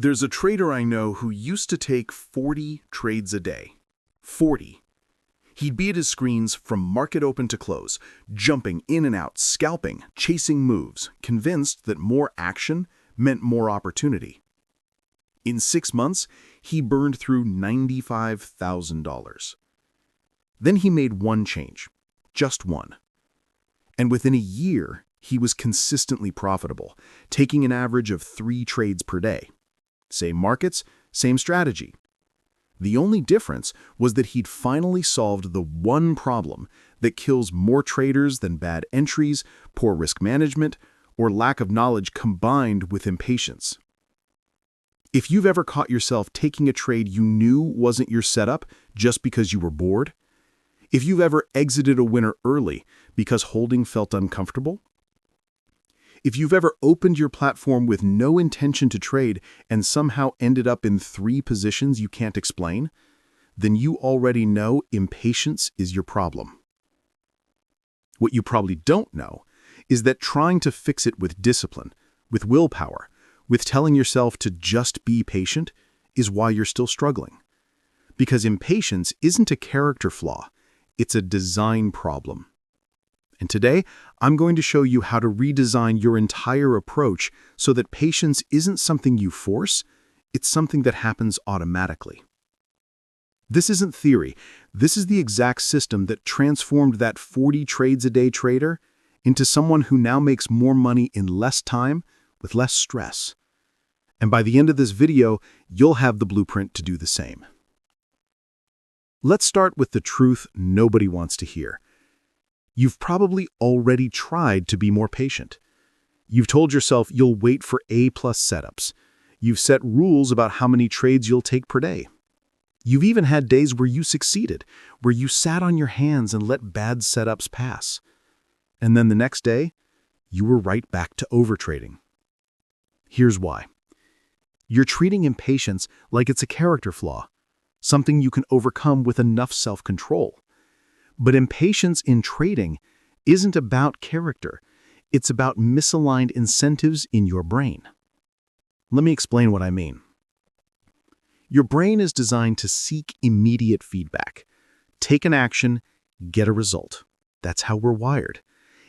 There's a trader I know who used to take 40 trades a day. 40. He'd be at his screens from market open to close, jumping in and out, scalping, chasing moves, convinced that more action meant more opportunity. In 6 months, he burned through $95,000. Then he made one change, just one. And within a year, he was consistently profitable, taking an average of 3 trades per day. Same markets, same strategy. The only difference was that he'd finally solved the one problem that kills more traders than bad entries, poor risk management, or lack of knowledge combined with impatience. If you've ever caught yourself taking a trade you knew wasn't your setup just because you were bored, if you've ever exited a winner early because holding felt uncomfortable, if you've ever opened your platform with no intention to trade and somehow ended up in 3 positions you can't explain, then you already know impatience is your problem. What you probably don't know is that trying to fix it with discipline, with willpower, with telling yourself to just be patient is why you're still struggling. Because impatience isn't a character flaw, it's a design problem. And today, I'm going to show you how to redesign your entire approach so that patience isn't something you force, it's something that happens automatically. This isn't theory. This is the exact system that transformed that 40 trades a day trader into someone who now makes more money in less time with less stress. And by the end of this video, you'll have the blueprint to do the same. Let's start with the truth nobody wants to hear. You've probably already tried to be more patient. You've told yourself you'll wait for A-plus setups. You've set rules about how many trades you'll take per day. You've even had days where you succeeded, where you sat on your hands and let bad setups pass. And then the next day, you were right back to overtrading. Here's why. You're treating impatience like it's a character flaw, something you can overcome with enough self-control. But impatience in trading isn't about character. It's about misaligned incentives in your brain. Let me explain what I mean. Your brain is designed to seek immediate feedback. Take an action, get a result. That's how we're wired.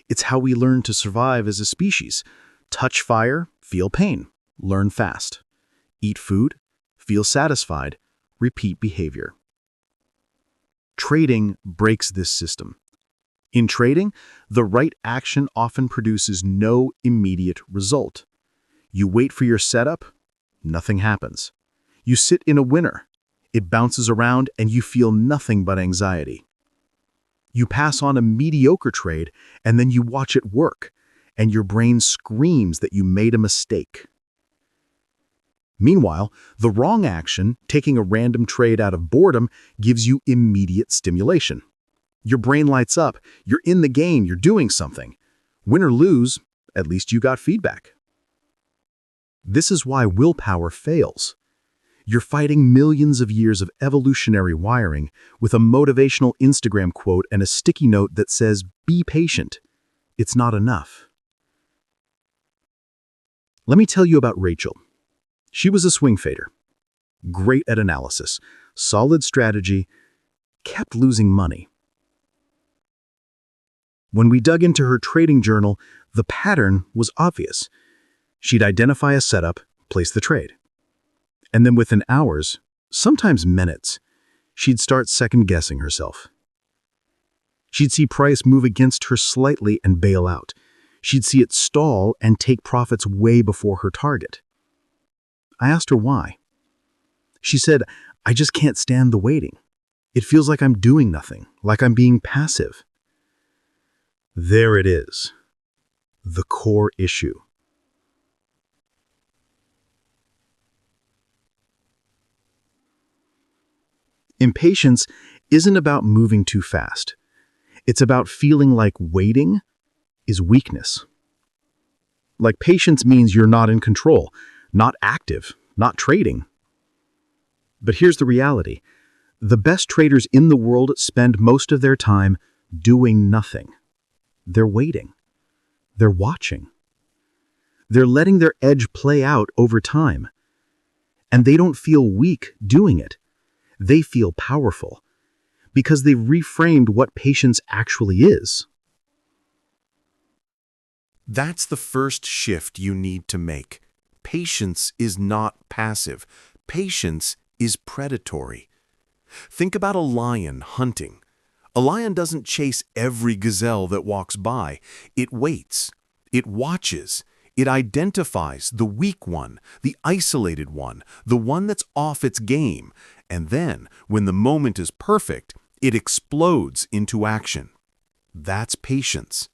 It's how we learn to survive as a species. Touch fire, feel pain, learn fast. Eat food, feel satisfied, repeat behavior. Trading breaks this system. In trading, the right action often produces no immediate result. You wait for your setup, nothing happens. You sit in a winner, it bounces around and you feel nothing but anxiety. You pass on a mediocre trade and then you watch it work, and your brain screams that you made a mistake. Meanwhile, the wrong action, taking a random trade out of boredom, gives you immediate stimulation. Your brain lights up, you're in the game, you're doing something. Win or lose, at least you got feedback. This is why willpower fails. You're fighting millions of years of evolutionary wiring with a motivational Instagram quote and a sticky note that says, "Be patient." It's not enough. Let me tell you about Rachel. She was a swing fader. Great at analysis, solid strategy, kept losing money. When we dug into her trading journal, the pattern was obvious. She'd identify a setup, place the trade. And then within hours, sometimes minutes, she'd start second-guessing herself. She'd see price move against her slightly and bail out. She'd see it stall and take profits way before her target. I asked her why. She said, "I just can't stand the waiting. It feels like I'm doing nothing, like I'm being passive." There it is, the core issue. Impatience isn't about moving too fast. It's about feeling like waiting is weakness. Like patience means you're not in control, not active, not trading. But here's the reality. The best traders in the world spend most of their time doing nothing. They're waiting. They're watching. They're letting their edge play out over time. And they don't feel weak doing it. They feel powerful because they've reframed what patience actually is. That's the first shift you need to make. Patience is not passive. Patience is predatory. Think about a lion hunting. A lion doesn't chase every gazelle that walks by. It waits. It watches. It identifies the weak one, the isolated one, the one that's off its game. And then, when the moment is perfect, it explodes into action. That's patience.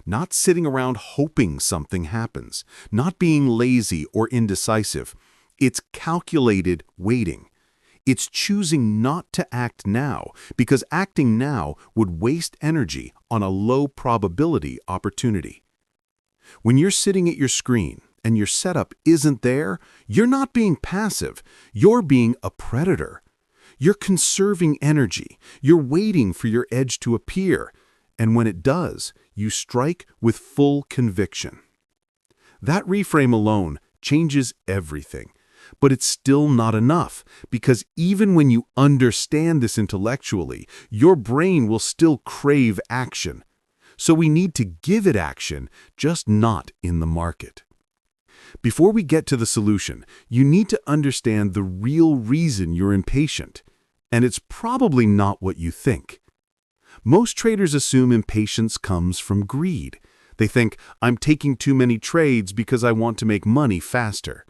Not sitting around hoping something happens, not being lazy or indecisive. It's calculated waiting. It's choosing not to act now, because acting now would waste energy on a low probability opportunity. When you're sitting at your screen and your setup isn't there, you're not being passive, you're being a predator. You're conserving energy, you're waiting for your edge to appear, and when it does, you strike with full conviction. That reframe alone changes everything. But it's still not enough, because even when you understand this intellectually, your brain will still crave action. So we need to give it action, just not in the market. Before we get to the solution, you need to understand the real reason you're impatient. And it's probably not what you think. Most traders assume impatience comes from greed. They think, I'm taking too many trades because I want to make money faster.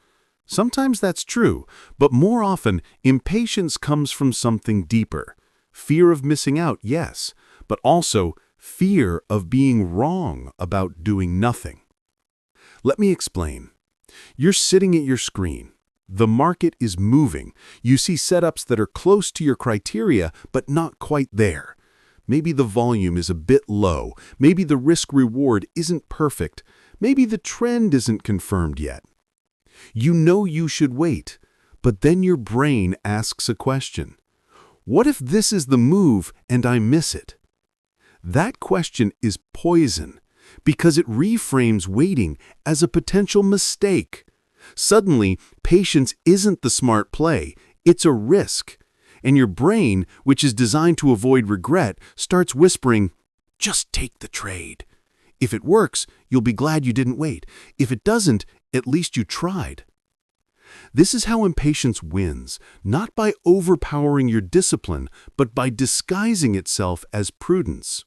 Sometimes that's true, but more often, impatience comes from something deeper. Fear of missing out, yes, but also fear of being wrong about doing nothing. Let me explain. You're sitting at your screen. The market is moving. You see setups that are close to your criteria, but not quite there. Maybe the volume is a bit low. Maybe the risk-reward isn't perfect. Maybe the trend isn't confirmed yet. You know you should wait, but then your brain asks a question. What if this is the move and I miss it? That question is poison because it reframes waiting as a potential mistake. Suddenly, patience isn't the smart play, it's a risk. And your brain, which is designed to avoid regret, starts whispering, just take the trade. If it works, you'll be glad you didn't wait. If it doesn't, at least you tried. This is how impatience wins, not by overpowering your discipline, but by disguising itself as prudence.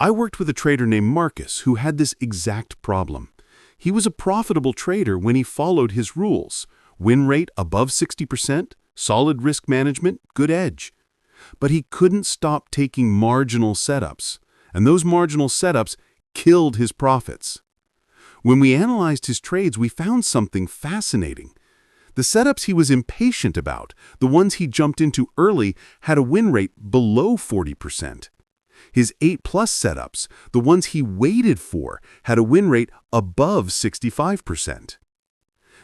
I worked with a trader named Marcus who had this exact problem. He was a profitable trader when he followed his rules. Win rate above 60%, solid risk management, good edge. But he couldn't stop taking marginal setups, and those marginal setups killed his profits. When we analyzed his trades, we found something fascinating. The setups he was impatient about, the ones he jumped into early, had a win rate below 40%. His 8+ setups, the ones he waited for, had a win rate above 65%.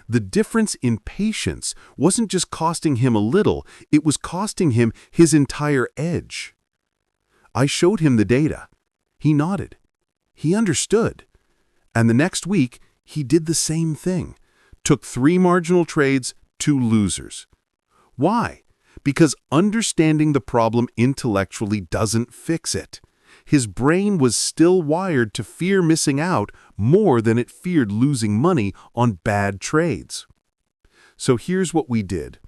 The difference in patience wasn't just costing him a little, it was costing him his entire edge. I showed him the data. He nodded. He understood. And the next week, he did the same thing. Took 3 marginal trades, 2 losers. Why? Because understanding the problem intellectually doesn't fix it. His brain was still wired to fear missing out more than it feared losing money on bad trades. So here's what we did.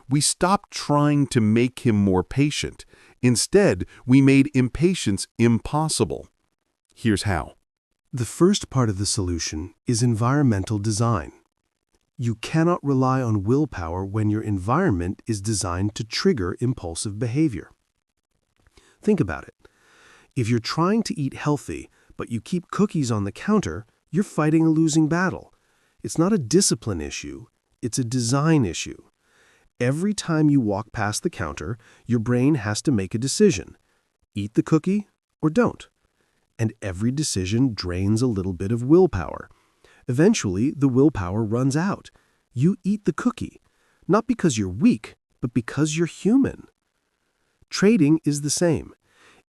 We stopped trying to make him more patient. Instead, we made impatience impossible. Here's how. The first part of the solution is environmental design. You cannot rely on willpower when your environment is designed to trigger impulsive behavior. Think about it. If you're trying to eat healthy, but you keep cookies on the counter, you're fighting a losing battle. It's not a discipline issue, it's a design issue. Every time you walk past the counter, your brain has to make a decision. Eat the cookie or don't. And every decision drains a little bit of willpower. Eventually, the willpower runs out. You eat the cookie, not because you're weak, but because you're human. Trading is the same.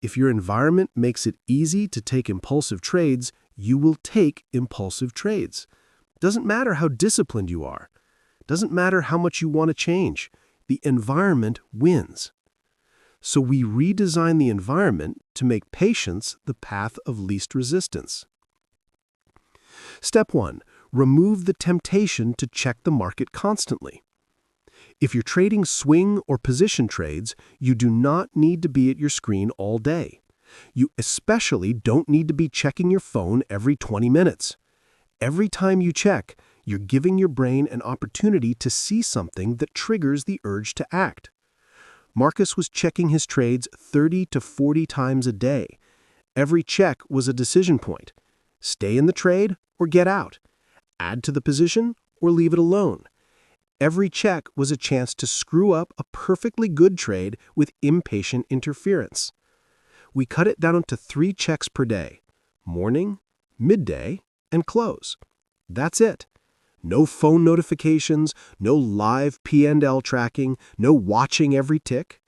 If your environment makes it easy to take impulsive trades, you will take impulsive trades. Doesn't matter how disciplined you are. Doesn't matter how much you want to change. The environment wins. So we redesign the environment to make patience the path of least resistance. Step 1. Remove the temptation to check the market constantly. If you're trading swing or position trades, you do not need to be at your screen all day. You especially don't need to be checking your phone every 20 minutes. Every time you check, you're giving your brain an opportunity to see something that triggers the urge to act. Marcus was checking his trades 30 to 40 times a day. Every check was a decision point. Stay in the trade or get out. Add to the position or leave it alone. Every check was a chance to screw up a perfectly good trade with impatient interference. We cut it down to 3 checks per day: morning, midday, and close. That's it. No phone notifications, no live P&L tracking, no watching every tick.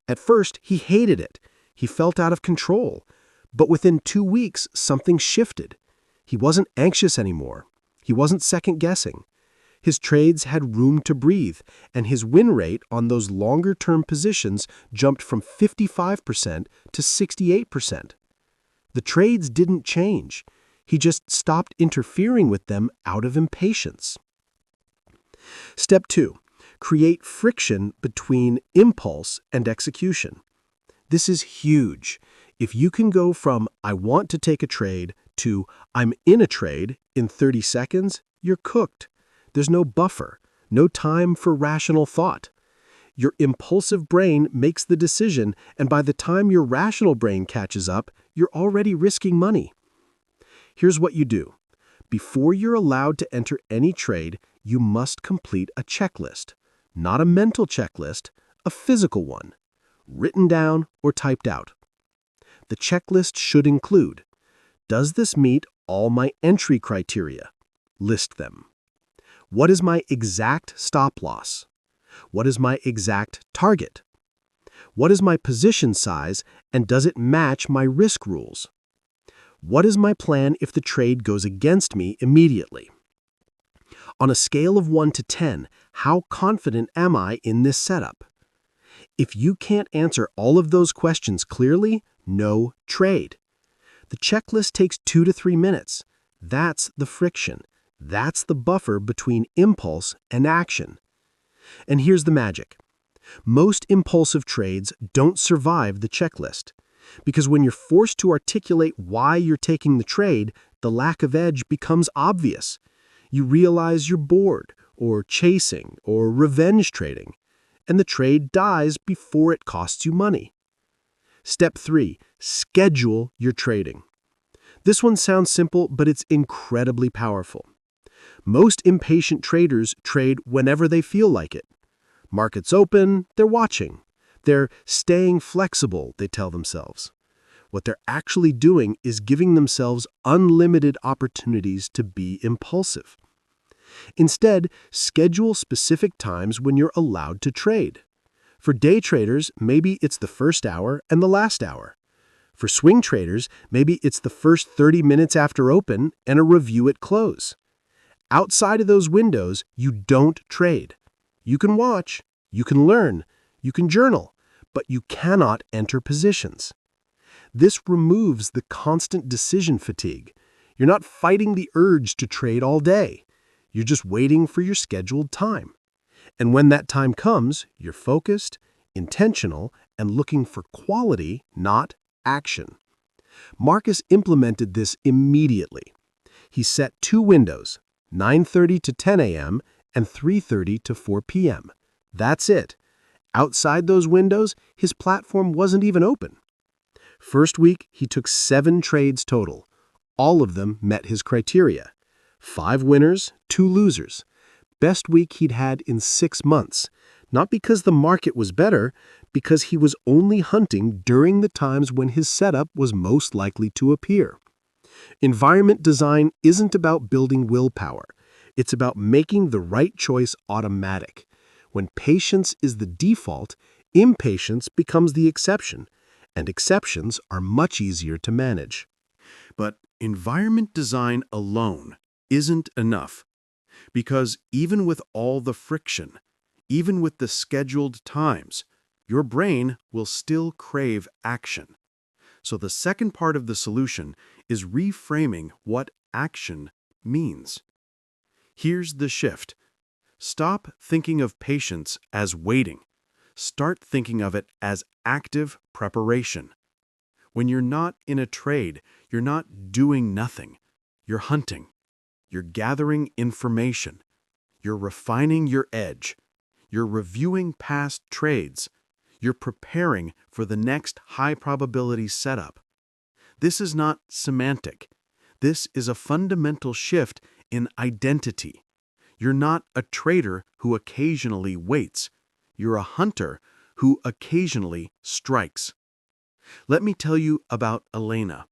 At first, he hated it. He felt out of control. But within 2 weeks, something shifted. He wasn't anxious anymore. He wasn't second-guessing. His trades had room to breathe, and his win rate on those longer-term positions jumped from 55% to 68%. The trades didn't change. He just stopped interfering with them out of impatience. Step 2. Create friction between impulse and execution. This is huge. If you can go from "I want to take a trade" to "I'm in a trade" in 30 seconds, you're cooked. There's no buffer, no time for rational thought. Your impulsive brain makes the decision, and by the time your rational brain catches up, you're already risking money. Here's what you do. Before you're allowed to enter any trade, you must complete a checklist. Not a mental checklist, a physical one, written down or typed out. The checklist should include: does this meet all my entry criteria? List them. What is my exact stop loss? What is my exact target? What is my position size, and does it match my risk rules? What is my plan if the trade goes against me immediately? On a scale of 1 to 10, how confident am I in this setup? If you can't answer all of those questions clearly, no trade. The checklist takes 2 to 3 minutes. That's the friction. That's the buffer between impulse and action. And here's the magic. Most impulsive trades don't survive the checklist, because when you're forced to articulate why you're taking the trade, the lack of edge becomes obvious. You realize you're bored, or chasing, or revenge trading, and the trade dies before it costs you money. Step 3. Schedule your trading. This one sounds simple, but it's incredibly powerful. Most impatient traders trade whenever they feel like it. Markets open, they're watching. They're staying flexible, they tell themselves. What they're actually doing is giving themselves unlimited opportunities to be impulsive. Instead, schedule specific times when you're allowed to trade. For day traders, maybe it's the first hour and the last hour. For swing traders, maybe it's the first 30 minutes after open and a review at close. Outside of those windows, you don't trade. You can watch, you can learn, you can journal, but you cannot enter positions. This removes the constant decision fatigue. You're not fighting the urge to trade all day. You're just waiting for your scheduled time. And when that time comes, you're focused, intentional, and looking for quality, not action. Marcus implemented this immediately. He set 2 windows, 9:30 to 10 a.m. and 3:30 to 4 p.m. That's it. Outside those windows, his platform wasn't even open. First week, he took 7 trades total. All of them met his criteria. 5 winners, 2 losers. Best week he'd had in 6 months. Not because the market was better, because he was only hunting during the times when his setup was most likely to appear. Environment design isn't about building willpower. It's about making the right choice automatic. When patience is the default, impatience becomes the exception, and exceptions are much easier to manage. But environment design alone isn't enough. Because even with all the friction, even with the scheduled times, your brain will still crave action. So the second part of the solution is reframing what action means. Here's the shift. Stop thinking of patience as waiting. Start thinking of it as active preparation. When you're not in a trade, you're not doing nothing. You're hunting. You're gathering information. You're refining your edge. You're reviewing past trades. You're preparing for the next high-probability setup. This is not semantic. This is a fundamental shift in identity. You're not a trader who occasionally waits. You're a hunter who occasionally strikes. Let me tell you about Elena.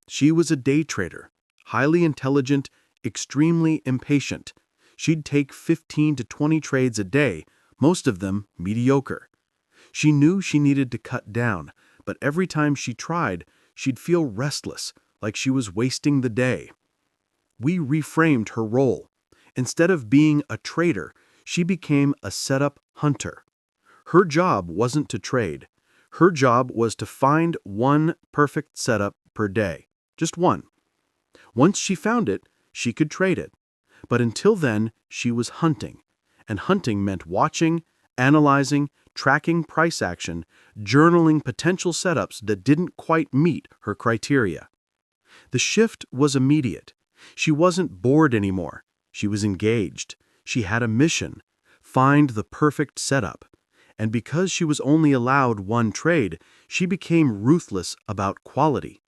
She was a day trader, highly intelligent, extremely impatient. She'd take 15 to 20 trades a day, most of them mediocre. She knew she needed to cut down, but every time she tried, she'd feel restless, like she was wasting the day. We reframed her role. Instead of being a trader, she became a setup hunter. Her job wasn't to trade. Her job was to find one perfect setup per day. Just one. Once she found it, she could trade it. But until then, she was hunting. And hunting meant watching, analyzing, tracking price action, journaling potential setups that didn't quite meet her criteria. The shift was immediate. She wasn't bored anymore. She was engaged. She had a mission: find the perfect setup. And because she was only allowed one trade, she became ruthless about quality.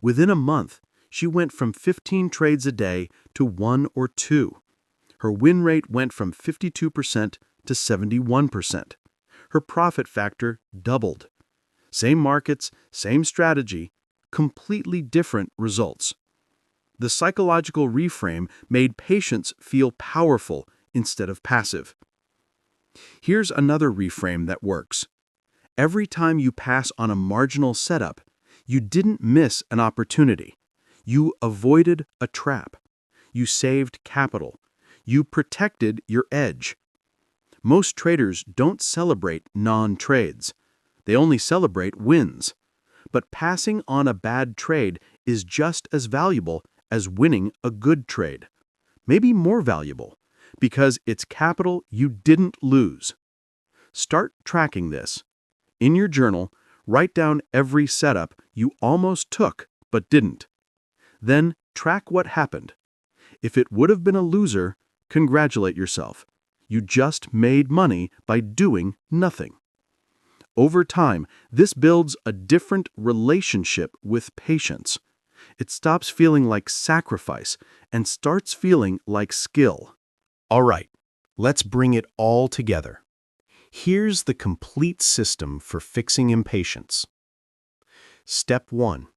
Within a month, she went from 15 trades a day to 1 or 2. Her win rate went from 52% to 71%. Her profit factor doubled. Same markets, same strategy, completely different results. The psychological reframe made patience feel powerful instead of passive. Here's another reframe that works. Every time you pass on a marginal setup, you didn't miss an opportunity. You avoided a trap. You saved capital. You protected your edge. Most traders don't celebrate non-trades. They only celebrate wins. But passing on a bad trade is just as valuable as winning a good trade. Maybe more valuable, because it's capital you didn't lose. Start tracking this. In your journal, write down every setup you almost took but didn't. Then track what happened. If it would have been a loser, congratulate yourself. You just made money by doing nothing. Over time, this builds a different relationship with patience. It stops feeling like sacrifice and starts feeling like skill. All right, let's bring it all together. Here's the complete system for fixing impatience. Step 1.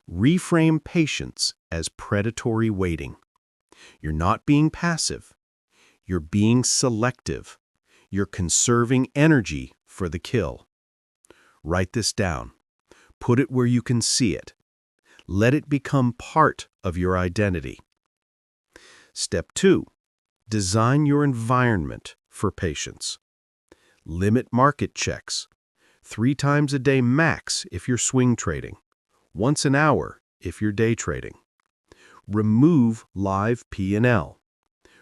Reframe patience as predatory waiting. You're not being passive. You're being selective. You're conserving energy for the kill. Write this down. Put it where you can see it. Let it become part of your identity. Step 2. Design your environment for patience. Limit market checks. 3 times a day max if you're swing trading. Once an hour if you're day trading. Remove live P&L.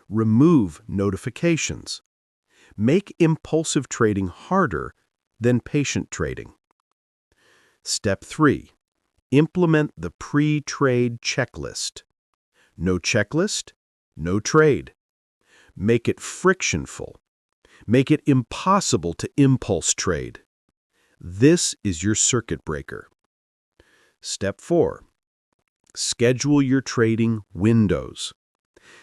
Remove notifications. Make impulsive trading harder than patient trading. Step 3. Implement the pre-trade checklist. No checklist, no trade. Make it frictionful. Make it impossible to impulse trade. This is your circuit breaker. Step 4. Schedule your trading windows.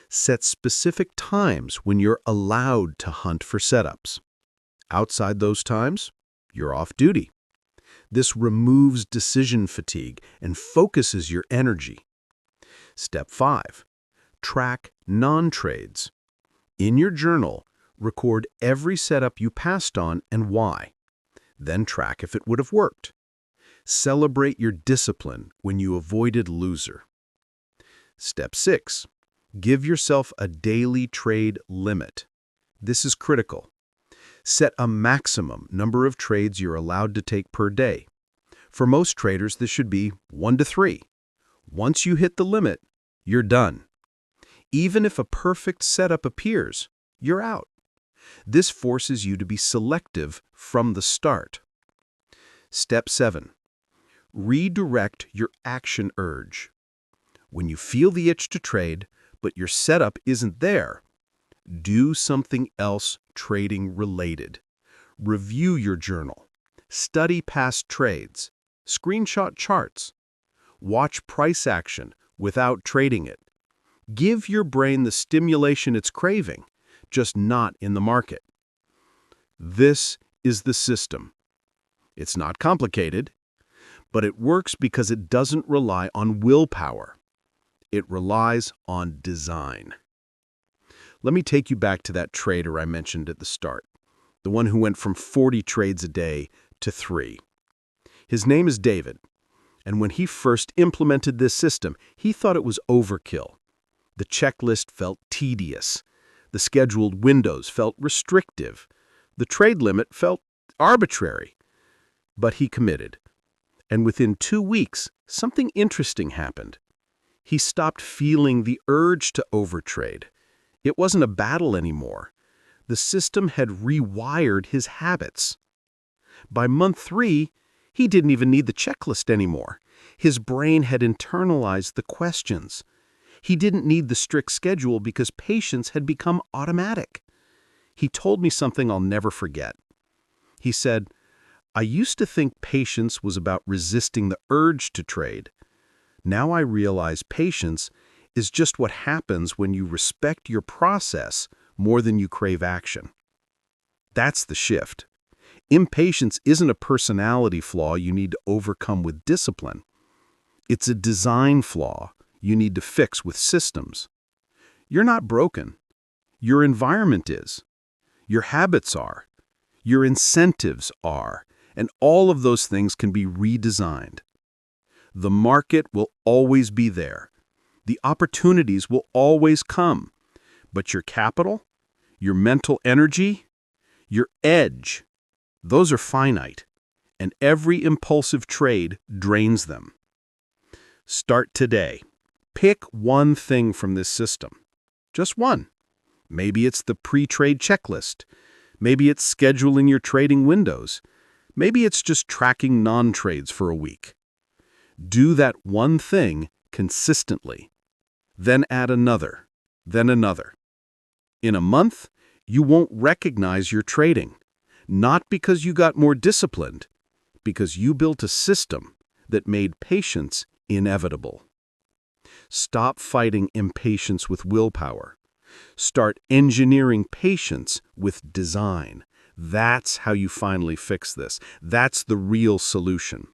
Set specific times when you're allowed to hunt for setups. Outside those times, you're off duty. This removes decision fatigue and focuses your energy. Step 5. Track non-trades. In your journal, record every setup you passed on and why. Then track if it would have worked. Celebrate your discipline when you avoided loser. Step 6. Give yourself a daily trade limit. This is critical. Set a maximum number of trades you're allowed to take per day. For most traders, this should be 1 to 3. Once you hit the limit, you're done. Even if a perfect setup appears, you're out. This forces you to be selective from the start. Step 7. Redirect your action urge. When you feel the itch to trade, but your setup isn't there, do something else trading related. Review your journal. Study past trades. Screenshot charts. Watch price action without trading it. Give your brain the stimulation it's craving, just not in the market. This is the system. It's not complicated, but it works because it doesn't rely on willpower. It relies on design. Let me take you back to that trader I mentioned at the start, the one who went from 40 trades a day to 3. His name is David, and when he first implemented this system, he thought it was overkill. The checklist felt tedious. The scheduled windows felt restrictive. The trade limit felt arbitrary. But he committed. And within 2 weeks, something interesting happened. He stopped feeling the urge to overtrade. It wasn't a battle anymore. The system had rewired his habits. By month 3, he didn't even need the checklist anymore. His brain had internalized the questions. He didn't need the strict schedule because patience had become automatic. He told me something I'll never forget. He said, "I used to think patience was about resisting the urge to trade. Now I realize patience is just what happens when you respect your process more than you crave action." That's the shift. Impatience isn't a personality flaw you need to overcome with discipline. It's a design flaw you need to fix with systems. You're not broken. Your environment is. Your habits are. Your incentives are. And all of those things can be redesigned. The market will always be there. The opportunities will always come. But your capital, your mental energy, your edge, those are finite. And every impulsive trade drains them. Start today. Pick one thing from this system. Just one. Maybe it's the pre-trade checklist. Maybe it's scheduling your trading windows. Maybe it's just tracking non-trades for a week. Do that one thing consistently. Then add another, then another. In a month, you won't recognize your trading. Not because you got more disciplined, because you built a system that made patience inevitable. Stop fighting impatience with willpower. Start engineering patience with design. That's how you finally fix this. That's the real solution.